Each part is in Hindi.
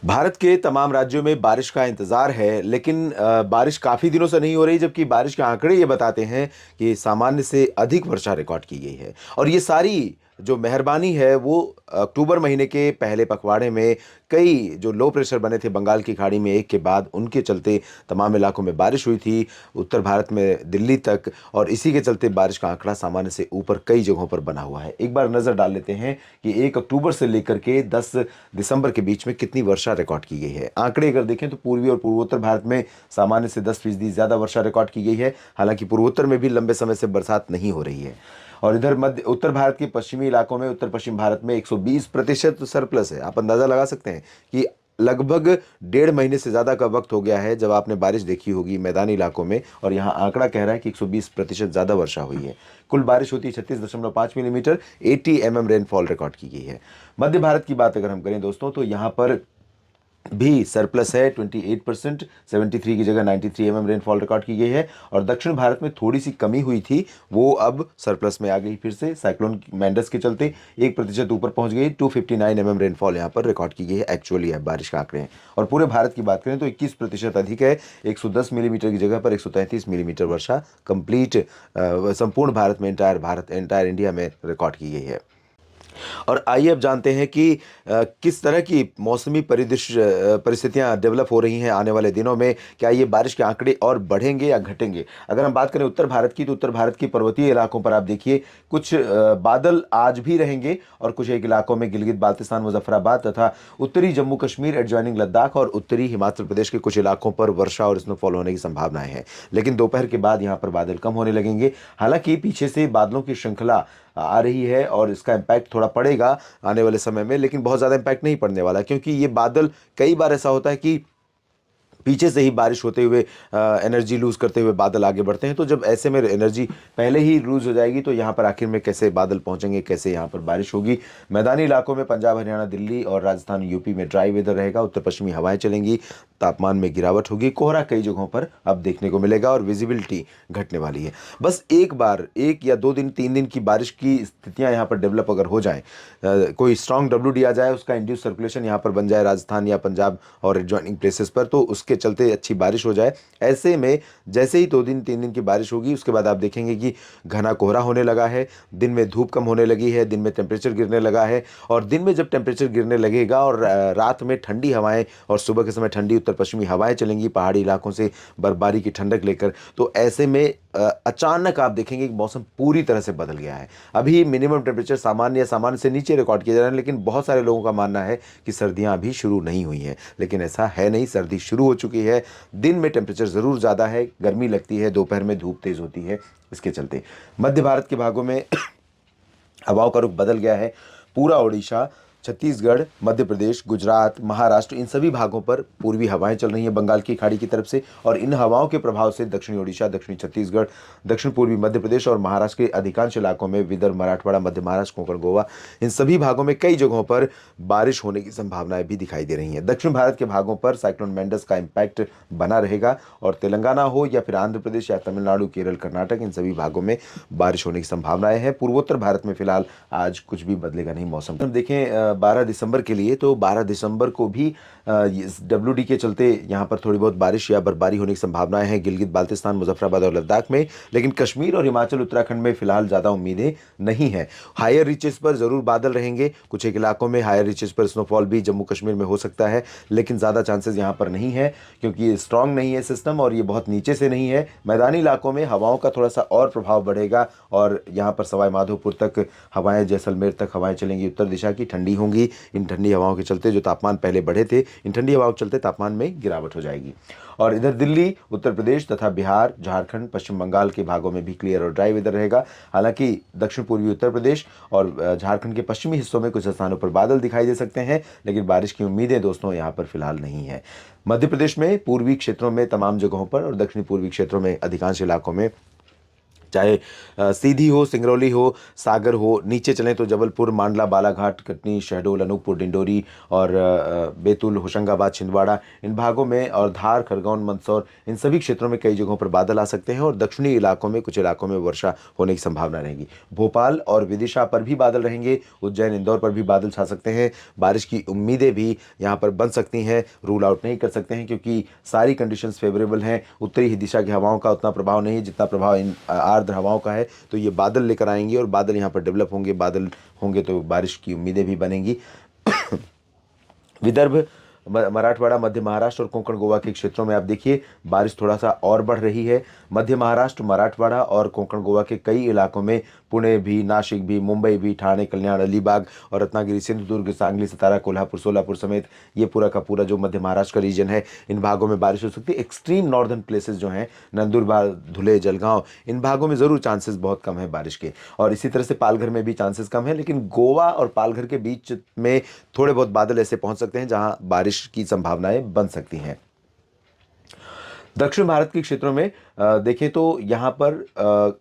भारत के तमाम राज्यों में बारिश का इंतज़ार है, लेकिन बारिश काफ़ी दिनों से नहीं हो रही, जबकि बारिश के आंकड़े ये बताते हैं कि सामान्य से अधिक वर्षा रिकॉर्ड की गई है। और ये सारी जो मेहरबानी है, वो अक्टूबर महीने के पहले पखवाड़े में कई जो लो प्रेशर बने थे बंगाल की खाड़ी में, एक के बाद उनके चलते तमाम इलाकों में बारिश हुई थी, उत्तर भारत में दिल्ली तक। और इसी के चलते बारिश का आंकड़ा सामान्य से ऊपर कई जगहों पर बना हुआ है। एक बार नज़र डाल लेते हैं कि 1 अक्टूबर से लेकर के 10 दिसंबर के बीच में कितनी वर्षा रिकॉर्ड की गई है। आंकड़े अगर देखें तो पूर्वी और पूर्वोत्तर भारत में सामान्य से 10% ज़्यादा वर्षा रिकॉर्ड की गई है। हालांकि पूर्वोत्तर में भी लंबे समय से बरसात नहीं हो रही है। और इधर मध्य उत्तर भारत के पश्चिमी इलाकों में, उत्तर पश्चिम भारत में 120% सरप्लस है। आप अंदाज़ा लगा सकते हैं कि लगभग 1.5 महीने से ज़्यादा का वक्त हो गया है जब आपने बारिश देखी होगी मैदानी इलाकों में, और यहाँ आंकड़ा कह रहा है कि 120% ज़्यादा वर्षा हुई है। कुल बारिश होती है 36.5 मिलीमीटर, 80 mm रेनफॉल रिकॉर्ड की गई है। मध्य भारत की बात अगर हम करें दोस्तों, तो यहाँ पर भी सरप्लस है 28%, 73 की जगह 93 रेनफॉल रिकॉर्ड की गई है। और दक्षिण भारत में थोड़ी सी कमी हुई थी, वो अब सरप्लस में आ गई फिर से, साइक्लोन मैंडस के चलते 1% ऊपर पहुंच गई। 259 रेनफॉल यहाँ पर रिकॉर्ड की गई है, एक्चुअली है बारिश का आंकड़े हैं। और पूरे भारत की बात करें तो 21% अधिक है, 110 मिलीमीटर की जगह पर 133 मिलीमीटर वर्षा कंप्लीट संपूर्ण भारत में, एंटायर इंडिया में रिकॉर्ड की गई है। और आइए अब जानते हैं कि किस तरह की मौसमी परिस्थितियां डेवलप हो रही हैं आने वाले दिनों में। क्या ये बारिश के आंकड़े और बढ़ेंगे या घटेंगे? अगर हम बात करें उत्तर भारत की, तो उत्तर भारत के पर्वतीय इलाकों पर आप देखिए कुछ बादल आज भी रहेंगे, और कुछ एक इलाकों में गिलगित बाल्तिस्तान, मुजफ्फराबाद तथा उत्तरी जम्मू कश्मीर, एडजॉइनिंग लद्दाख और उत्तरी हिमाचल प्रदेश के कुछ इलाकों पर वर्षा और स्नोफॉल होने की संभावनाएं हैं। लेकिन दोपहर के बाद यहाँ पर बादल कम होने लगेंगे। हालांकि पीछे से बादलों की श्रृंखला आ रही है और इसका इम्पैक्ट थोड़ा पड़ेगा आने वाले समय में, लेकिन बहुत ज़्यादा इम्पैक्ट नहीं पड़ने वाला, क्योंकि ये बादल, कई बार ऐसा होता है कि पीछे से ही बारिश होते हुए एनर्जी लूज करते हुए बादल आगे बढ़ते हैं। तो जब ऐसे में एनर्जी पहले ही लूज हो जाएगी, तो यहाँ पर आखिर में कैसे बादल पहुंचेंगे, कैसे यहाँ पर बारिश होगी? मैदानी इलाकों में पंजाब, हरियाणा, दिल्ली और राजस्थान, यूपी में ड्राई वेदर रहेगा। उत्तर पश्चिमी हवाएं चलेंगी, तापमान में गिरावट होगी, कोहरा कई जगहों पर अब देखने को मिलेगा और विजिबिलिटी घटने वाली है। बस एक बार 1 या 2 दिन 3 दिन की बारिश की स्थितियां यहाँ पर डेवलप अगर हो जाएं, कोई स्ट्रॉन्ग डब्ल्यू आ जाए, उसका इंड्यूस सर्कुलेशन यहाँ पर बन जाए राजस्थान या पंजाब और एडजॉइनिंग प्लेसेस पर, तो उसके चलते अच्छी बारिश हो जाए। ऐसे में जैसे ही 2 दिन 3 दिन की बारिश होगी, उसके बाद आप देखेंगे कि घना कोहरा होने लगा है, दिन में धूप कम होने लगी है, दिन में टेम्परेचर गिरने लगा है। और दिन में जब टेम्परेचर गिरने लगेगा और रात में ठंडी हवाएं और सुबह के समय ठंडी उत्तर पश्चिमी हवाएं चलेंगी पहाड़ी इलाकों से बर्फबारी की ठंडक लेकर, तो ऐसे में अचानक आप देखेंगे कि मौसम पूरी तरह से बदल गया है। अभी मिनिमम टेम्परेचर सामान्य या सामान्य से नीचे रिकॉर्ड किए जा रहे हैं, लेकिन बहुत सारे लोगों का मानना है कि सर्दियां अभी शुरू नहीं हुई हैं। लेकिन ऐसा है नहीं, सर्दी शुरू हो चुकी है। दिन में टेम्परेचर ज़रूर ज़्यादा है, गर्मी लगती है, दोपहर में धूप तेज़ होती है। इसके चलते मध्य भारत के भागों में हवाओं का रुख बदल गया है। पूरा ओडिशा, छत्तीसगढ़, मध्य प्रदेश, गुजरात, महाराष्ट्र, इन सभी भागों पर पूर्वी हवाएं चल रही हैं बंगाल की खाड़ी की तरफ से। और इन हवाओं के प्रभाव से दक्षिणी ओडिशा, दक्षिणी छत्तीसगढ़, दक्षिण पूर्वी मध्य प्रदेश और महाराष्ट्र के अधिकांश इलाकों में, विदर्भ, मराठवाड़ा, मध्य महाराष्ट्र, कोंकण, गोवा, इन सभी भागों में कई जगहों पर बारिश होने की संभावनाएं भी दिखाई दे रही हैं। दक्षिण भारत के भागों पर साइक्लोन मैंडस का इम्पैक्ट बना रहेगा, और तेलंगाना हो या फिर आंध्र प्रदेश या तमिलनाडु, केरल, कर्नाटक, इन सभी भागों में बारिश होने की संभावनाएं हैं। पूर्वोत्तर भारत में फिलहाल आज कुछ भी बदलेगा नहीं मौसम। हम देखें 12 दिसंबर के लिए, तो 12 दिसंबर को भी WD के चलते यहाँ पर थोड़ी बहुत बारिश या बर्फबारी होने की संभावनाएं हैं गिलगित बाल्तिस्तान, मुजफ्फराबाद और लद्दाख में। लेकिन कश्मीर और हिमाचल, उत्तराखंड में फिलहाल ज़्यादा उम्मीदें नहीं है। हायर रीचेस पर ज़रूर बादल रहेंगे, कुछ एक इलाकों में हायर रीचेस पर स्नोफॉल भी जम्मू कश्मीर में हो सकता है, लेकिन ज़्यादा चांसेस यहाँ पर नहीं है, क्योंकि ये स्ट्रांग नहीं है सिस्टम और ये बहुत नीचे से नहीं है। मैदानी इलाकों में हवाओं का थोड़ा सा और प्रभाव बढ़ेगा, और यहाँ पर सवाई माधोपुर तक हवाएं, जैसलमेर तक हवाएं चलेंगी, उत्तर दिशा की, ठंडी होंगी। इन ठंडी हवाओं के चलते जो तापमान पहले बढ़े थे, इन ठंडी हवाओं के चलते तापमान में गिरावट हो जाएगी। और इधर दिल्ली, उत्तर प्रदेश तथा बिहार, झारखंड, पश्चिम बंगाल के भागों में भी क्लियर और ड्राई वेदर रहेगा। हालांकि दक्षिण पूर्वी उत्तर प्रदेश और झारखंड के पश्चिमी हिस्सों में कुछ स्थानों पर बादल दिखाई दे सकते हैं, लेकिन बारिश की उम्मीदें दोस्तों यहाँ पर फिलहाल नहीं है। मध्य प्रदेश में पूर्वी क्षेत्रों में तमाम जगहों पर और दक्षिणी पूर्वी क्षेत्रों में अधिकांश इलाकों में चाहे सीधी हो, सिंगरौली हो, सागर हो, नीचे चलें तो जबलपुर, मांडला, बालाघाट, कटनी, शहडोल, अनूपपुर, डिंडोरी और बैतूल, होशंगाबाद, छिंदवाड़ा, इन भागों में और धार, खरगोन, मंदसौर, इन सभी क्षेत्रों में कई जगहों पर बादल आ सकते हैं और दक्षिणी इलाकों में कुछ इलाकों में वर्षा होने की संभावना रहेगी। भोपाल और विदिशा पर भी बादल रहेंगे, उज्जैन, इंदौर पर भी बादल छा सकते हैं। बारिश की उम्मीदें भी यहाँ पर बन सकती हैं, रूल आउट नहीं कर सकते हैं क्योंकि सारी कंडीशंस फेवरेबल हैं। उत्तरी दिशा की हवाओं का उतना प्रभाव नहीं है जितना प्रभाव इन आर्द्र हवाओं का है, तो ये बादल लेकर आएंगे और बादल यहाँ पर डेवलप होंगे। बादल होंगे तो बारिश की उम्मीदें भी बनेंगी। विदर्भ, मराठवाड़ा, मध्य महाराष्ट्र और कोंकण गोवा के क्षेत्रों में आप देखिए बारिश थोड़ा सा और बढ़ रही है। मध्य महाराष्ट्र, मराठवाड़ा और कोंकण गोवा के कई इलाकों में, पुणे भी, नासिक भी, मुंबई भी, ठाणे, कल्याण, अलीबाग और रत्नागिरी, सिंधुदुर्ग, सांगली, सतारा, कोल्हापुर, सोलापुर समेत ये पूरा का पूरा जो मध्य महाराष्ट्र का रीजन है, इन भागों में बारिश हो सकती है। एक्सट्रीम नॉर्दर्न प्लेसेस जो हैं, नंदुरबार, धुले, जलगांव, इन भागों में ज़रूर चांसेस बहुत कम है बारिश के। और इसी तरह से पालघर में भी चांसेस कम है, लेकिन गोवा और पालघर के बीच में थोड़े बहुत बादल ऐसे पहुंच सकते हैं जहां बारिश की संभावनाएं बन सकती हैं। दक्षिण भारत के क्षेत्रों में देखें तो यहाँ पर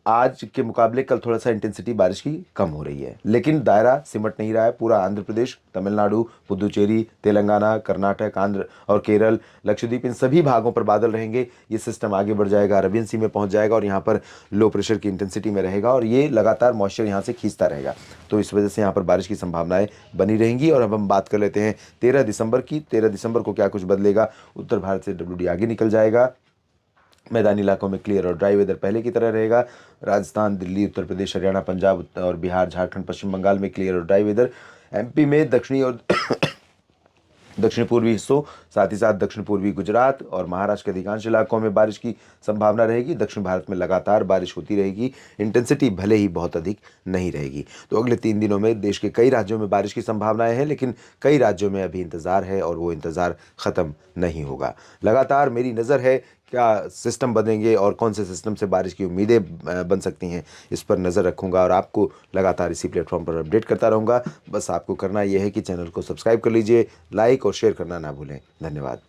आज के मुकाबले कल थोड़ा सा इंटेंसिटी बारिश की कम हो रही है, लेकिन दायरा सिमट नहीं रहा है। पूरा आंध्र प्रदेश, तमिलनाडु, पुदुचेरी, तेलंगाना, कर्नाटक, आंध्र और केरल, लक्षद्वीप, इन सभी भागों पर बादल रहेंगे। ये सिस्टम आगे बढ़ जाएगा, अरबियन सी में पहुंच जाएगा और यहाँ पर लो प्रेशर की इंटेंसिटी में रहेगा और ये लगातार मॉइस्चर यहाँ से खींचता रहेगा, तो इस वजह से यहाँ पर बारिश की संभावनाएं बनी रहेंगी। और अब हम बात कर लेते हैं 13 दिसंबर की। 13 दिसंबर को क्या कुछ बदलेगा। उत्तर भारत से WD आगे निकल जाएगा। मैदानी इलाकों में क्लियर और ड्राई वेदर पहले की तरह रहेगा। राजस्थान, दिल्ली, उत्तर प्रदेश, हरियाणा, पंजाब और बिहार, झारखंड, पश्चिम बंगाल में क्लियर और ड्राई वेदर। MP में दक्षिणी और दक्षिण पूर्वी हिस्सों, साथ ही साथ दक्षिण पूर्वी गुजरात और महाराष्ट्र के अधिकांश इलाकों में बारिश की संभावना रहेगी। दक्षिण भारत में लगातार बारिश होती रहेगी, इंटेंसिटी भले ही बहुत अधिक नहीं रहेगी। तो अगले 3 दिनों में देश के कई राज्यों में बारिश की संभावनाएं हैं, लेकिन कई राज्यों में अभी इंतज़ार है और वो इंतज़ार ख़त्म नहीं होगा। लगातार मेरी नज़र है क्या सिस्टम बनेंगे और कौन से सिस्टम से बारिश की उम्मीदें बन सकती हैं, इस पर नज़र रखूंगा और आपको लगातार इसी प्लेटफॉर्म पर अपडेट करता रहूँगा। बस आपको करना यह है कि चैनल को सब्सक्राइब कर लीजिए, लाइक और शेयर करना ना भूलें। धन्यवाद।